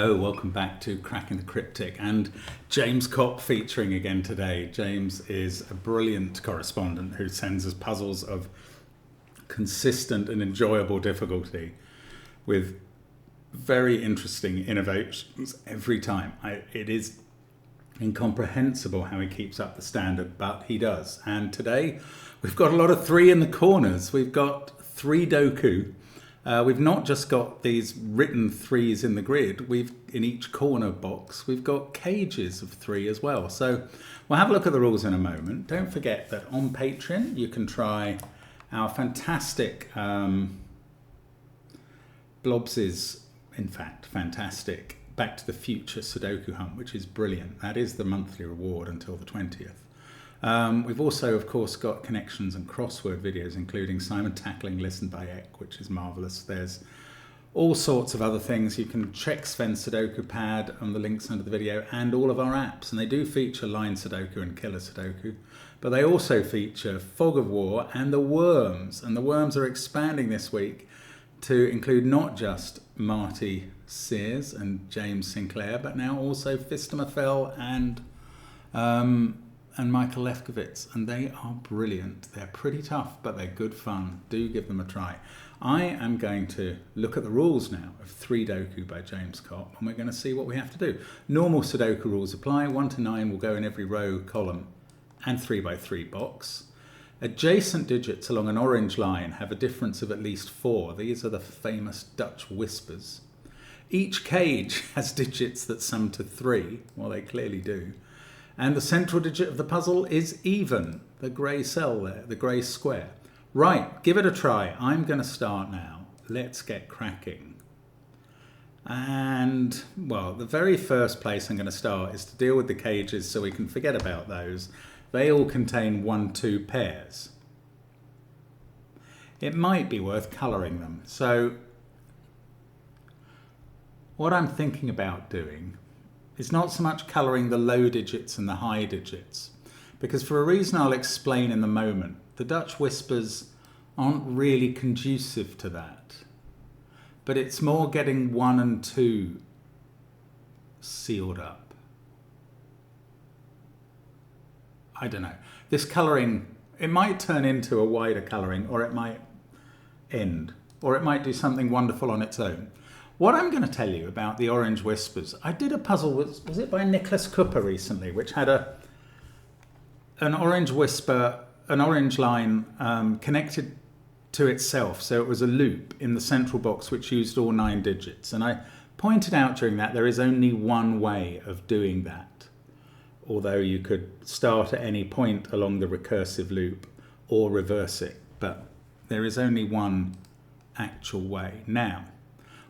Hello, welcome back to Cracking the Cryptic, and James Kopp featuring again today. James is a brilliant correspondent who sends us puzzles of consistent and enjoyable difficulty with very interesting innovations every time. It is incomprehensible how he keeps up the standard, but he does. And today we've got a lot of three in the corners. We've got three doku. We've not just got these written threes in the grid, in each corner box, we've got cages of three as well. So we'll have a look at the rules in a moment. Don't forget that on Patreon you can try our fantastic Blobs's, in fact, fantastic Back to the Future Sudoku Hunt, which is brilliant. That is the monthly reward until the 20th. We've also, of course, got connections and crossword videos, including Simon tackling Listen by Eck, which is marvellous. There's all sorts of other things. You can check SVEN'S SUDOKU PAD on the links under the video, and all of our apps. And they do feature Line Sudoku and Killer Sudoku, but they also feature Fog of War and the Worms. And the Worms are expanding this week to include not just Marty Sears and James Sinclair, but now also Fistamafel and Michael Lefkowitz, and they are brilliant. They're pretty tough, but they're good fun. Do give them a try. I am going to look at the rules now of 3 Doku by James Kopp, and we're going to see what we have to do. Normal Sudoku rules apply. 1 to 9 will go in every row, column, and 3 by 3 box. Adjacent digits along an orange line have a difference of at least 4. These are the famous Dutch whispers. Each cage has digits that sum to 3. Well, they clearly do. And the central digit of the puzzle is even, the grey cell there, the grey square. Right, give it a try. I'm going to start now. Let's get cracking. And, well, the very first place I'm going to start is to deal with the cages so we can forget about those. They all contain 1-2 pairs. It might be worth colouring them. So, what I'm thinking about doing is not so much colouring the low digits and the high digits, because for a reason I'll explain in the moment, the Dutch whispers aren't really conducive to that. But it's more getting 1 and 2 sealed up. I don't know. This colouring, it might turn into a wider colouring, or it might end, or it might do something wonderful on its own. What I'm going to tell you about the orange whispers, I did a puzzle, was it by Nicholas Cooper recently, which had an orange whisper, an orange line connected to itself. So it was a loop in the central box which used all 9 digits. And I pointed out during that there is only one way of doing that, although you could start at any point along the recursive loop or reverse it. But there is only one actual way. Now,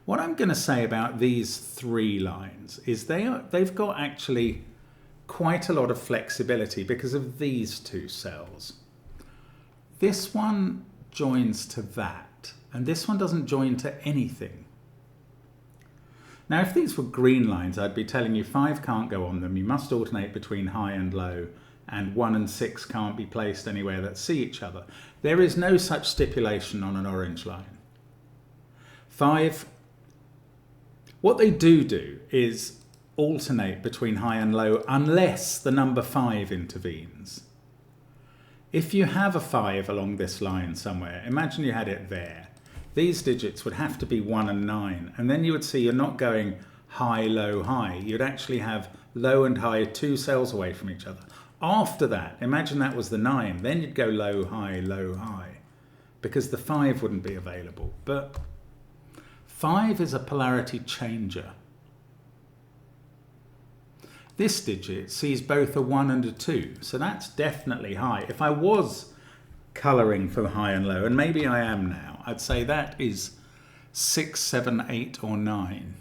what I'm going to say about these 3 lines is they've got actually quite a lot of flexibility because of these 2 cells. This one joins to that, and this one doesn't join to anything. Now, if these were green lines, I'd be telling you 5 can't go on them. You must alternate between high and low, and 1 and 6 can't be placed anywhere that see each other. There is no such stipulation on an orange line. 5. What they do is alternate between high and low unless the number 5 intervenes. If you have a 5 along this line somewhere, imagine you had it there. These digits would have to be 1 and 9, and then you would see you're not going high, low, high. You'd actually have low and high 2 cells away from each other. After that, imagine that was the 9, then you'd go low, high, because the 5 wouldn't be available. But 5 is a polarity changer. This digit sees both a 1 and a 2, so that's definitely high. If I was colouring for high and low, and maybe I am now, I'd say that is 6, 7, 8 or 9.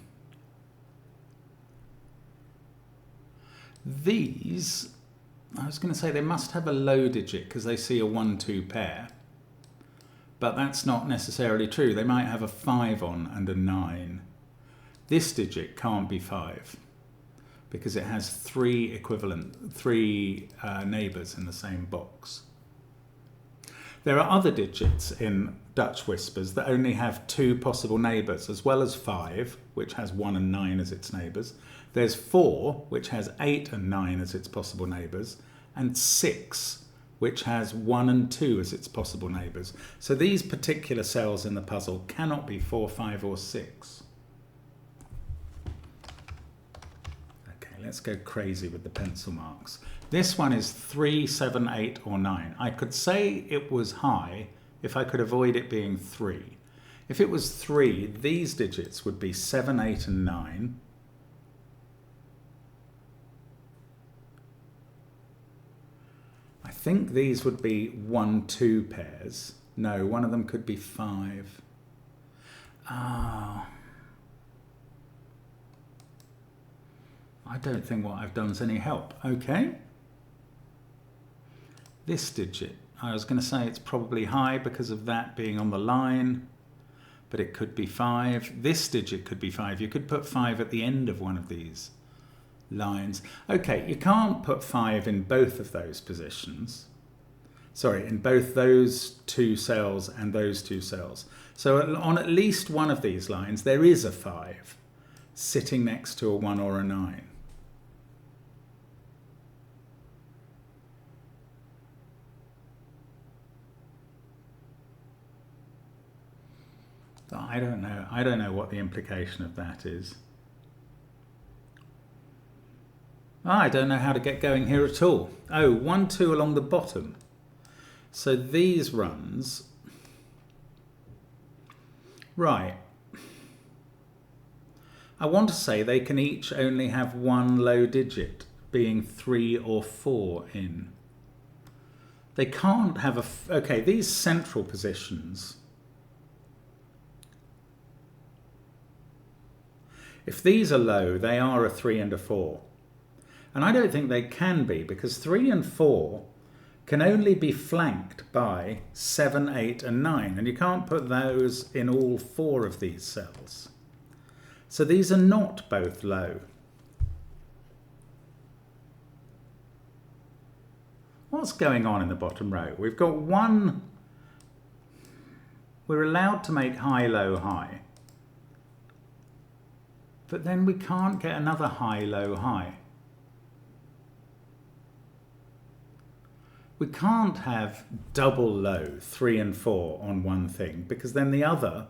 These, I was going to say they must have a low digit because they see a 1-2 pair. But that's not necessarily true. They might have a 5 on and a 9. This digit can't be 5 because it has 3 neighbours in the same box. There are other digits in Dutch whispers that only have 2 possible neighbours, as well as 5, which has 1 and 9 as its neighbours. There's 4, which has 8 and 9 as its possible neighbours, and 6, which has 1 and 2 as its possible neighbours. So these particular cells in the puzzle cannot be 4, 5 or 6. Okay, let's go crazy with the pencil marks. This one is 3, 7, 8 or 9. I could say it was high if I could avoid it being 3. If it was 3, these digits would be 7, 8 and 9. I think these would be 1, 2 pairs. No, one of them could be 5. Ah. I don't think what I've done is any help. Okay. This digit, I was going to say it's probably high because of that being on the line, but it could be 5. This digit could be 5. You could put 5 at the end of one of these lines. Okay, you can't put 5 in both of those positions. Sorry, in both those 2 cells and those 2 cells. So on at least one of these lines, there is a 5 sitting next to a 1 or a 9. I don't know. I don't know what the implication of that is. I don't know how to get going here at all. Oh, 1, 2 along the bottom. So these runs... Right. I want to say they can each only have 1 low digit, being 3 or 4 in. They can't have a... Okay, these central positions... If these are low, they are a 3 and a 4. And I don't think they can be, because 3 and 4 can only be flanked by 7, 8 and 9. And you can't put those in all 4 of these cells. So these are not both low. What's going on in the bottom row? We've got one... We're allowed to make high, low, high. But then we can't get another high, low, high. We can't have double low, 3 and 4 on one thing, because then the other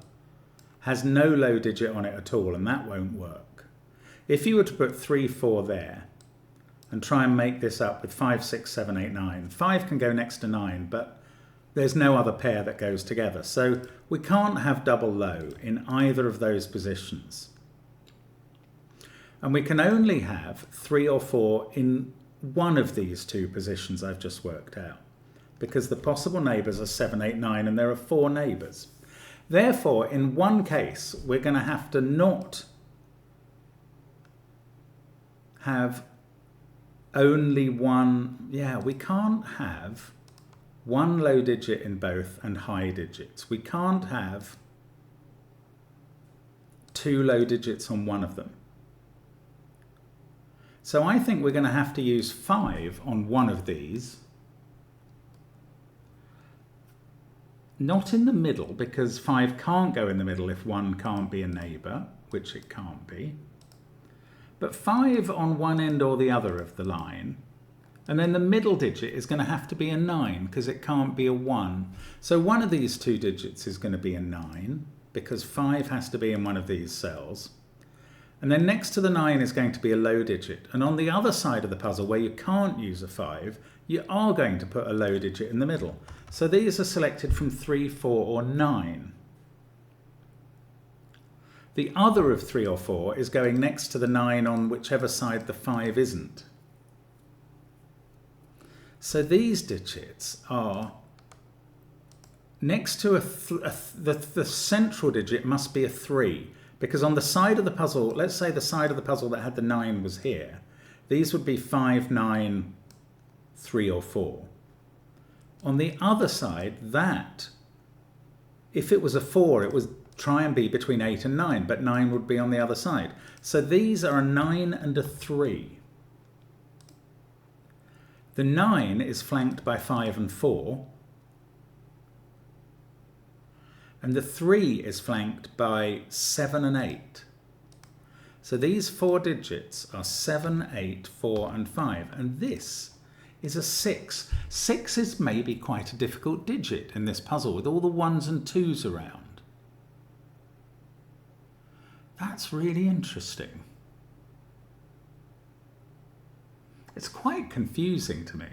has no low digit on it at all, and that won't work. If you were to put 3, 4 there, and try and make this up with 5, 6, 7, 8, 9, 5 can go next to 9, but there's no other pair that goes together. So we can't have double low in either of those positions. And we can only have 3 or 4 in one of these 2 positions I've just worked out, because the possible neighbours are 7, 8, 9, and there are 4 neighbours. Therefore, in one case, we're going to have to not have only one... Yeah, we can't have 1 low digit in both and high digits. We can't have 2 low digits on one of them. So I think we're going to have to use 5 on one of these. Not in the middle, because 5 can't go in the middle if 1 can't be a neighbour, which it can't be. But 5 on one end or the other of the line. And then the middle digit is going to have to be a 9, because it can't be a 1. So one of these 2 digits is going to be a 9, because 5 has to be in one of these cells. And then next to the 9 is going to be a low digit. And on the other side of the puzzle, where you can't use a 5, you are going to put a low digit in the middle. So these are selected from 3, 4 or 9. The other of 3 or 4 is going next to the 9 on whichever side the 5 isn't. So these digits are next to the central digit must be a 3. Because on the side of the puzzle, let's say the side of the puzzle that had the 9 was here, these would be 5, 9, 3 or 4. On the other side, that, if it was a 4, it would try and be between 8 and 9, but 9 would be on the other side. So these are a 9 and a 3. The 9 is flanked by 5 and 4, And the 3 is flanked by 7 and 8. So these 4 digits are 7, 8, 4 and 5. And this is a 6. 6 is maybe quite a difficult digit in this puzzle with all the 1s and 2s around. That's really interesting. It's quite confusing to me.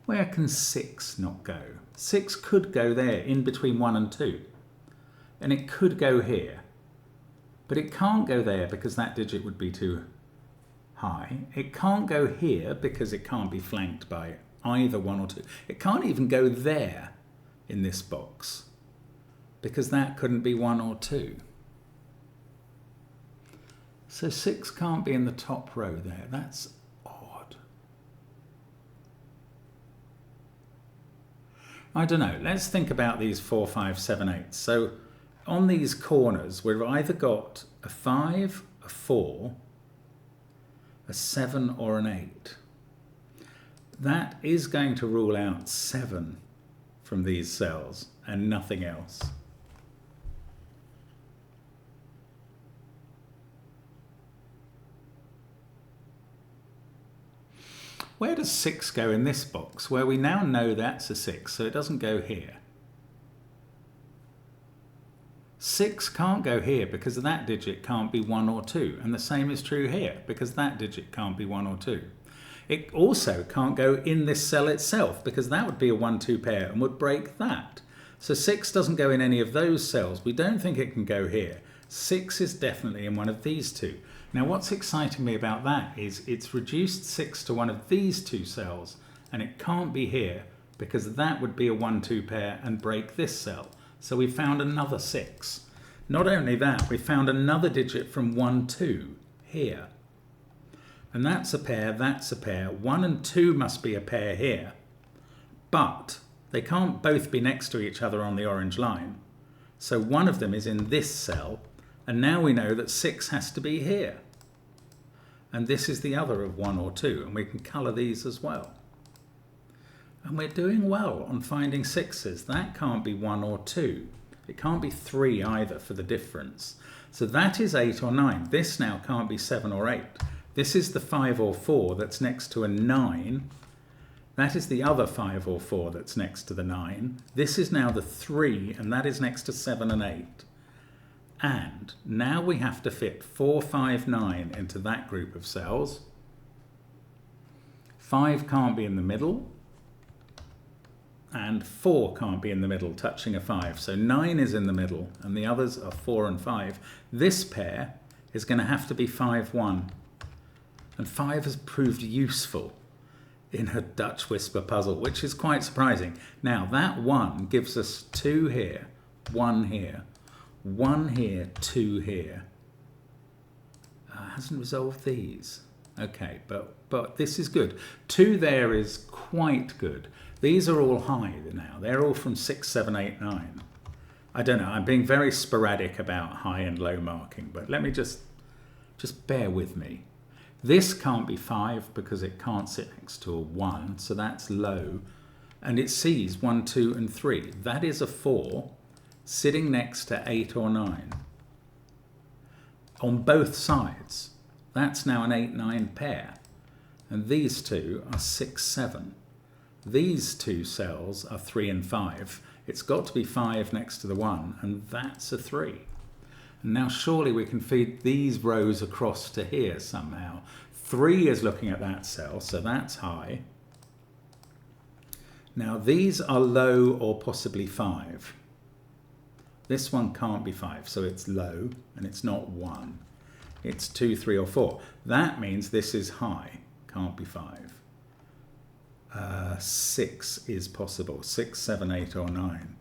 Where can 6 not go? 6 could go there in between 1 and 2. And it could go here. But it can't go there because that digit would be too high. It can't go here because it can't be flanked by either 1 or 2. It can't even go there in this box because that couldn't be 1 or 2. So 6 can't be in the top row there. That's odd. I don't know. Let's think about these 4, 5, 7, 8. So on these corners, we've either got a 5, a 4, a 7 or an 8. That is going to rule out 7 from these cells and nothing else. Where does 6 go in this box, where we now know that's a 6, so it doesn't go here? 6 can't go here because that digit can't be 1 or 2, and the same is true here because that digit can't be 1 or 2. It also can't go in this cell itself because that would be a 1-2 pair and would break that. So 6 doesn't go in any of those cells. We don't think it can go here. 6 is definitely in one of these two. Now what's exciting me about that is it's reduced 6 to one of these two cells, and it can't be here because that would be a 1-2 pair and break this cell. So we found another 6. Not only that, we found another digit from 1, 2 here. And that's a pair, that's a pair. 1 and 2 must be a pair here. But they can't both be next to each other on the orange line. So one of them is in this cell, and now we know that 6 has to be here. And this is the other of 1 or 2, and we can colour these as well. And we're doing well on finding 6s. That can't be 1 or 2. It can't be 3 either for the difference. So that is 8 or 9. This now can't be 7 or 8. This is the 5 or 4 that's next to a 9. That is the other 5 or 4 that's next to the 9. This is now the 3, and that is next to 7 and 8. And now we have to fit 4, 5, 9 into that group of cells. 5 can't be in the middle. And 4 can't be in the middle, touching a 5. So 9 is in the middle, and the others are 4 and 5. This pair is going to have to be 5, 1. And 5 has proved useful in her Dutch Whisper puzzle, which is quite surprising. Now, that 1 gives us 2 here, 1 here, 1 here, 2 here. Hasn't resolved these. Okay, but this is good. 2 there is quite good. These are all high now. They're all from 6, 7, 8, 9. I don't know. I'm being very sporadic about high and low marking, but let me just bear with me. This can't be 5 because it can't sit next to a 1, so that's low. And it sees 1, 2, and 3. That is a 4 sitting next to 8 or 9. On both sides. That's now an 8, 9 pair. And these two are 6, 7. These two cells are 3 and 5. It's got to be 5 next to the 1, and that's a 3. And now surely we can feed these rows across to here somehow. 3 is looking at that cell, so that's high. Now these are low or possibly 5. This one can't be 5, so it's low, and it's not 1. It's 2, 3, or 4. That means this is high, can't be 5. 6 is possible, 6, 7, 8, or 9.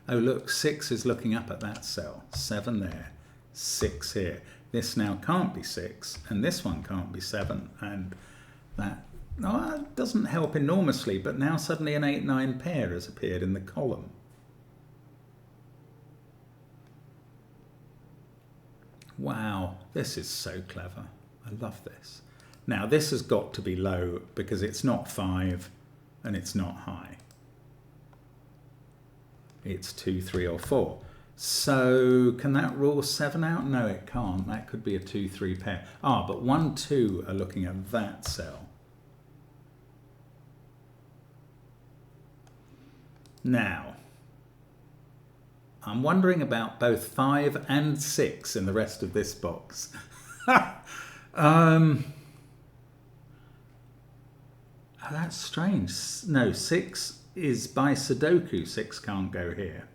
Oh look, 6 is looking up at that cell, 7 there, 6 here. This now can't be 6, and this one can't be 7, and that doesn't help enormously, but now suddenly an 8, 9 pair has appeared in the column. Wow, this is so clever. I love this. Now this has got to be low because it's not 5 and it's not high. it's 2, 3 or 4. So can that rule 7 out? No, it can't. That could be a 2, 3 pair. Ah, but 1, 2 are looking at that cell. Now, I'm wondering about both 5 and 6 in the rest of this box. Oh, that's strange. No, 6 is by Sudoku. 6 can't go here.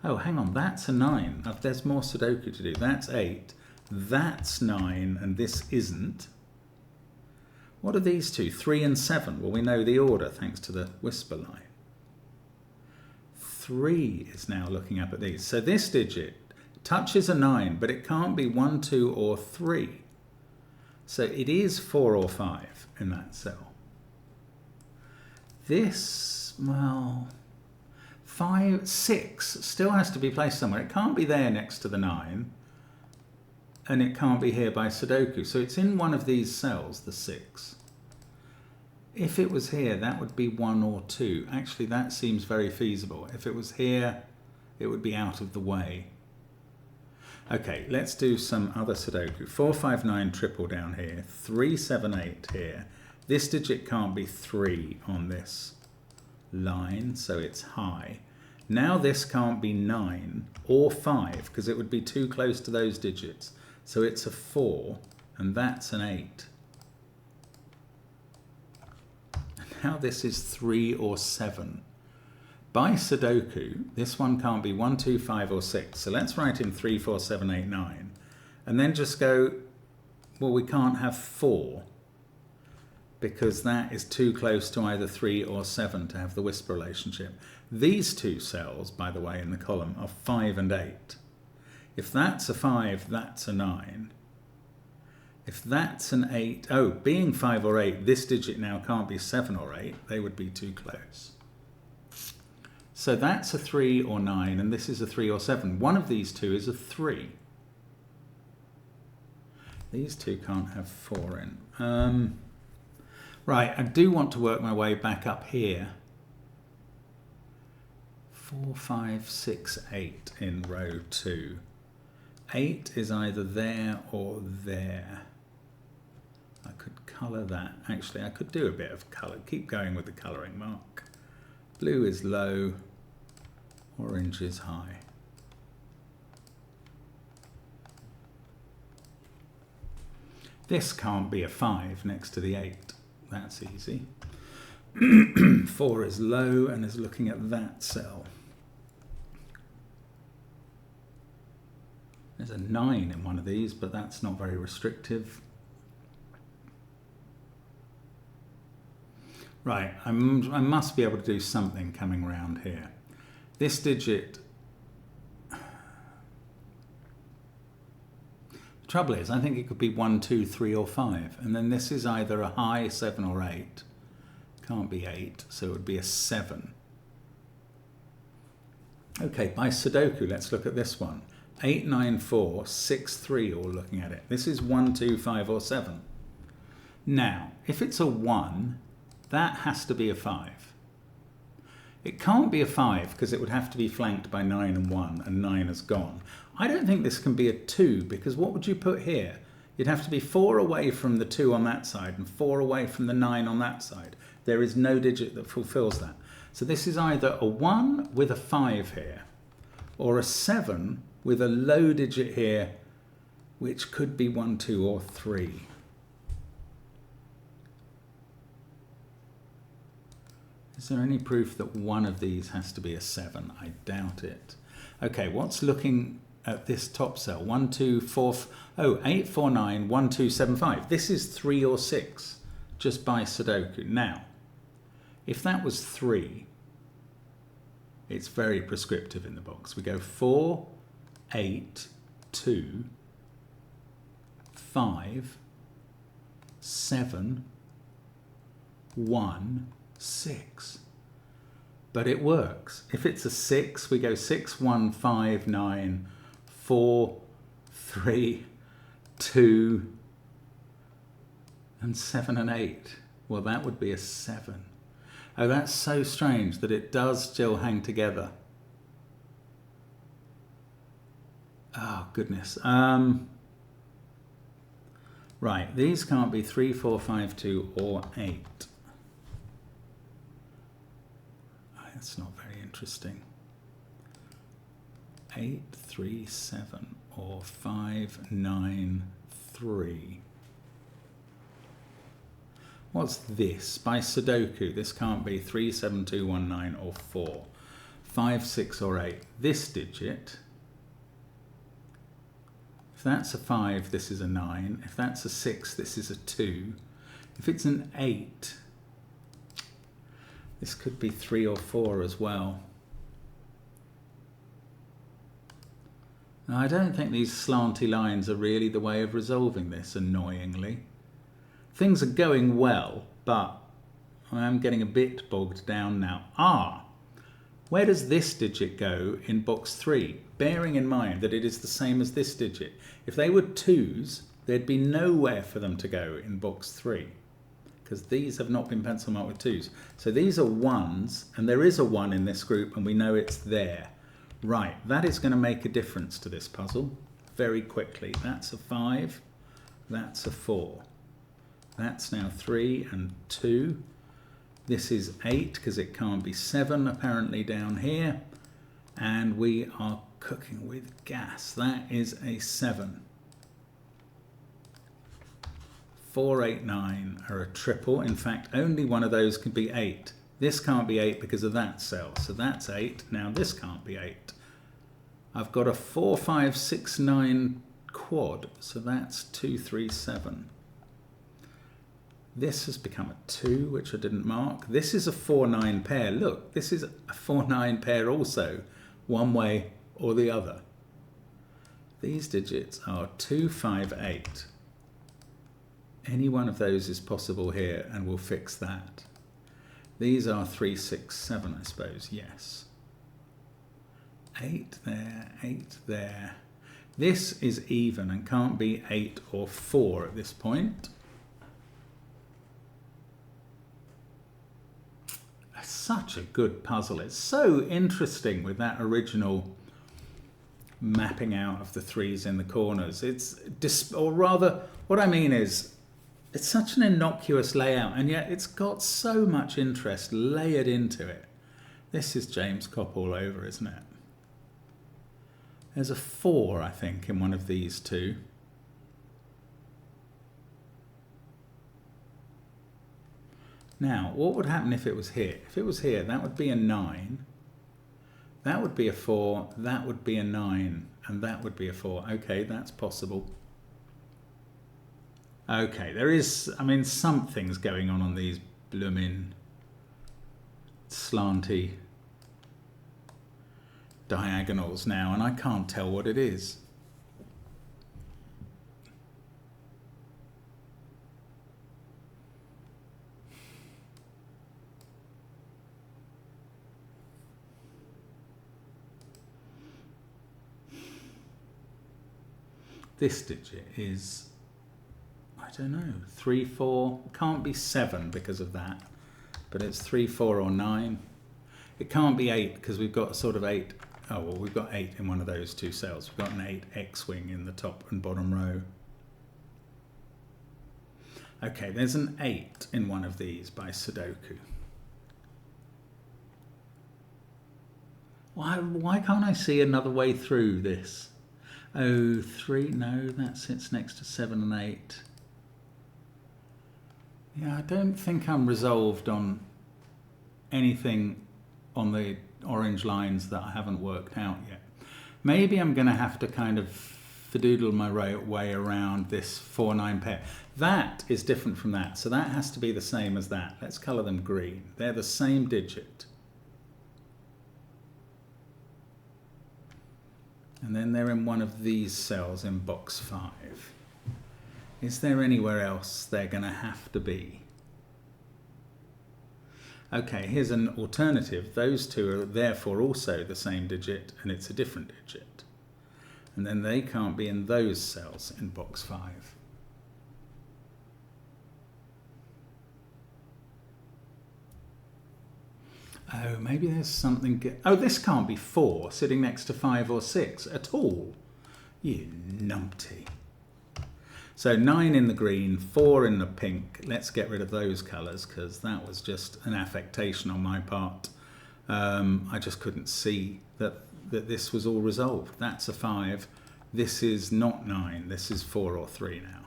Oh, hang on, that's a 9. Oh, there's more Sudoku to do. That's 8. That's 9, and this isn't. What are these two? 3 and 7. Well, we know the order thanks to the whisper line. 3 is now looking up at these. So this digit touches a 9, but it can't be 1, 2, or 3. So it is 4 or 5 in that cell. This, well, 5, 6 still has to be placed somewhere. It can't be there next to the 9, and it can't be here by Sudoku. So it's in one of these cells, the 6. If it was here, that would be 1 or 2. Actually, that seems very feasible. If it was here, it would be out of the way. Okay, let's do some other Sudoku. 4, 5, 9 triple down here. 3, 7, 8 here. This digit can't be 3 on this line, so it's high. Now this can't be 9 or 5 because it would be too close to those digits. So it's a 4, and that's an 8. Now this is 3 or 7. By Sudoku, this one can't be 1, 2, 5 or 6. So let's write in 3, 4, 7, 8, 9. And then just go, well, we can't have 4 because that is too close to either 3 or 7 to have the whisper relationship. These two cells, by the way, in the column are 5 and 8. If that's a 5, that's a 9. If that's an 8, oh, being 5 or 8, this digit now can't be 7 or 8. They would be too close. So that's a 3 or 9, and this is a 3 or 7. One of these two is a 3. These two can't have 4 in. Right, I do want to work my way back up here. 4, 5, 6, 8 in row 2. 8 is either there or there. I could colour that. Actually, I could do a bit of colour. Keep going with the colouring mark. Blue is low, orange is high. This can't be a 5 next to the 8. That's easy. 4 is low and is looking at that cell. There's a 9 in one of these, but that's not very restrictive. Right, I must be able to do something coming around here. This digit, the trouble is, I think it could be 1, 2, 3 or 5. And then this is either a high 7 or 8. Can't be 8, so it would be a 7. Okay, by Sudoku, let's look at this one. 8, 9, 4, 6, 3, all looking at it. This is 1, 2, 5 or 7. Now, if it's a 1, that has to be a 5. It can't be a 5 because it would have to be flanked by 9 and 1, and 9 has gone. I don't think this can be a 2 because what would you put here? You'd have to be 4 away from the 2 on that side and 4 away from the 9 on that side. There is no digit that fulfills that. So this is either a 1 with a 5 here, or a 7 with a low digit here, which could be 1, 2 or 3. Is there any proof that one of these has to be a 7? I doubt it. Okay, what's looking at this top cell? 1, 2, 4, 8, 4, 9, 1, 2, 7, 5. This is 3 or 6, just by Sudoku. Now, if that was 3, it's very prescriptive in the box. We go 4, 8, 2, 5, 7, 1, 6. But it works. If it's a 6, we go 6, 1, 5, 9, 4, 3, 2, and 7 and 8. Well, that would be a 7. Oh, that's so strange that it does still hang together. Oh, goodness. Right, these can't be 3, 4, 5, 2 or 8. Oh, that's not very interesting. 8, 3, 7 or 5, 9, 3. What's this? By Sudoku, this can't be 3, 7, 2, 1, 9 or 4. 5, 6 or 8. This digit, if that's a 5, this is a 9. If that's a 6, this is a 2. If it's an 8, this could be 3 or 4 as well. Now, I don't think these slanty lines are really the way of resolving this, annoyingly. Things are going well, but I am getting a bit bogged down now. Where does this digit go in box 3? Bearing in mind that it is the same as this digit. If they were 2s, there'd be nowhere for them to go in box 3, because these have not been pencil marked with 2s. So these are 1s, and there is a 1 in this group, and we know it's there. Right, that is going to make a difference to this puzzle very quickly. That's a 5, that's a 4. That's now 3 and 2. This is 8 because it can't be 7 apparently down here. And we are cooking with gas. That is a 7. 4, 8, 9 are a triple. In fact, only one of those can be 8. This can't be 8 because of that cell. So that's 8. Now this can't be 8. I've got a 4, 5, 6, 9 quad. So that's 2, 3, 7. This has become a 2, which I didn't mark. This is a 4-9 pair. Look, this is a 4-9 pair also, one way or the other. These digits are 2, 5, 8. Any one of those is possible here, and we'll fix that. These are 3, 6, 7, I suppose, yes. 8 there, 8 there. This is even and can't be 8 or 4 at this point. Such a good puzzle. It's so interesting with that original mapping out of the 3s in the corners. Or rather, what I mean is, it's such an innocuous layout, and yet it's got so much interest layered into it. This is James Cop all over, isn't it? There's a 4, I think, in one of these two. Now, what would happen if it was here? If it was here, that would be a 9. That would be a 4. That would be a 9. And that would be a 4. Okay, that's possible. Okay, there is, I mean, something's going on these bloomin' slanty diagonals now, and I can't tell what it is. This digit is, I don't know, 3, 4, can't be 7 because of that, but it's 3, 4 or 9. It can't be 8 because we've got sort of 8, oh well, we've got 8 in one of those two cells. We've got an 8 X-wing in the top and bottom row. Okay, there's an 8 in one of these by Sudoku. Why can't I see another way through this? Oh, 3, no, that sits next to 7 and 8. Yeah, I don't think I'm resolved on anything on the orange lines that I haven't worked out yet. Maybe I'm going to have to kind of fidoodle my way around this 4-9 pair. That is different from that, so that has to be the same as that. Let's colour them green. They're the same digit. And then they're in one of these cells in box 5. Is there anywhere else they're going to have to be? Okay, here's an alternative. Those two are therefore also the same digit, and it's a different digit. And then they can't be in those cells in box 5. Oh, maybe there's something... Oh, this can't be 4 sitting next to 5 or 6 at all. You numpty. So 9 in the green, 4 in the pink. Let's get rid of those colours because that was just an affectation on my part. I just couldn't see that this was all resolved. That's a 5. This is not 9. This is 4 or 3 now.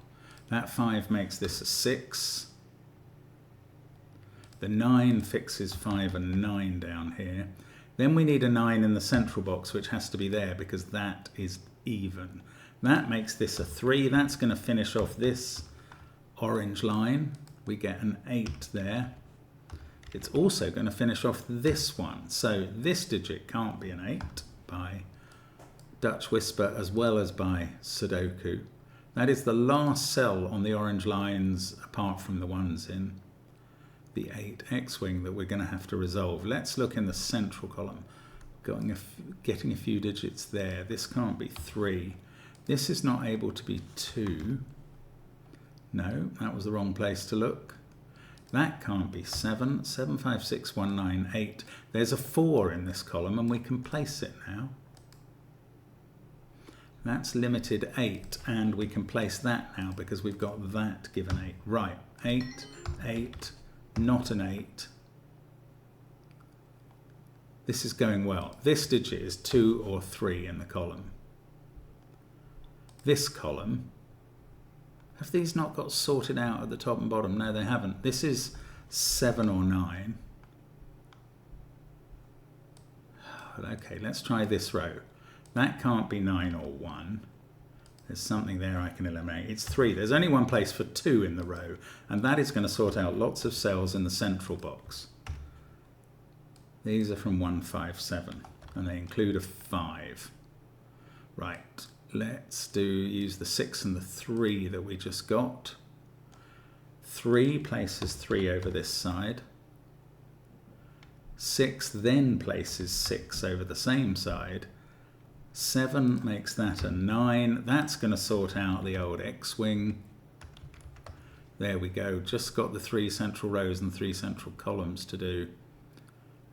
That 5 makes this a 6. The 9 fixes 5 and 9 down here. Then we need a 9 in the central box, which has to be there because that is even. That makes this a 3. That's going to finish off this orange line. We get an 8 there. It's also going to finish off this one. So this digit can't be an 8 by Dutch Whisper as well as by Sudoku. That is the last cell on the orange lines apart from the ones in the 8 X-wing that we're going to have to resolve. Let's look in the central column. Getting a few digits there. This can't be 3. This is not able to be 2. No, that was the wrong place to look. That can't be 7. 7, 5, 6, 1, 9, 8. There's a 4 in this column and we can place it now. That's limited 8 and we can place that now because we've got that given 8. Right, 8, 8, not an 8. This is going well. This digit is 2 or 3 in the column. This column, have these not got sorted out at the top and bottom? No, they haven't. This is 7 or 9. Okay, let's try this row. That can't be 9 or 1. There's something there I can eliminate. It's 3. There's only one place for 2 in the row, and that is going to sort out lots of cells in the central box. These are from 157, and they include a 5. Right, let's use the 6 and the 3 that we just got. 3 places 3 over this side. 6 then places 6 over the same side. 7 makes that a 9. That's going to sort out the old X-wing. There we go. Just got the 3 central rows and 3 central columns to do.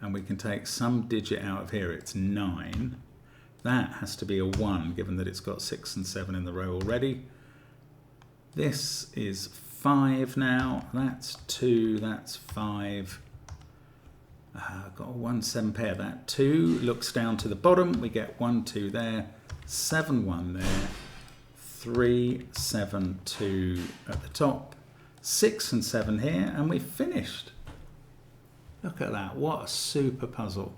And we can take some digit out of here. It's 9. That has to be a 1, given that it's got 6 and 7 in the row already. This is 5 now. That's 2. That's 5. I've got a 1, 7 pair. That 2 looks down to the bottom. We get 1, 2 there, 7, 1 there, 3, 7, 2 at the top, 6 and 7 here, and we've finished. Look at that. What a super puzzle.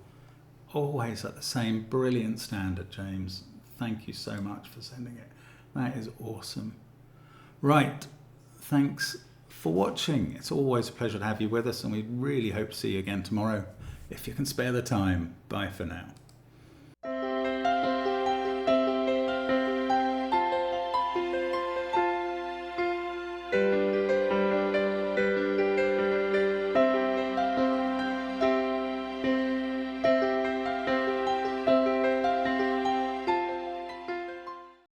Always at the same brilliant standard, James. Thank you so much for sending it. That is awesome. Right. Thanks for watching. It's always a pleasure to have you with us, and we really hope to see you again tomorrow if you can spare the time. Bye for now.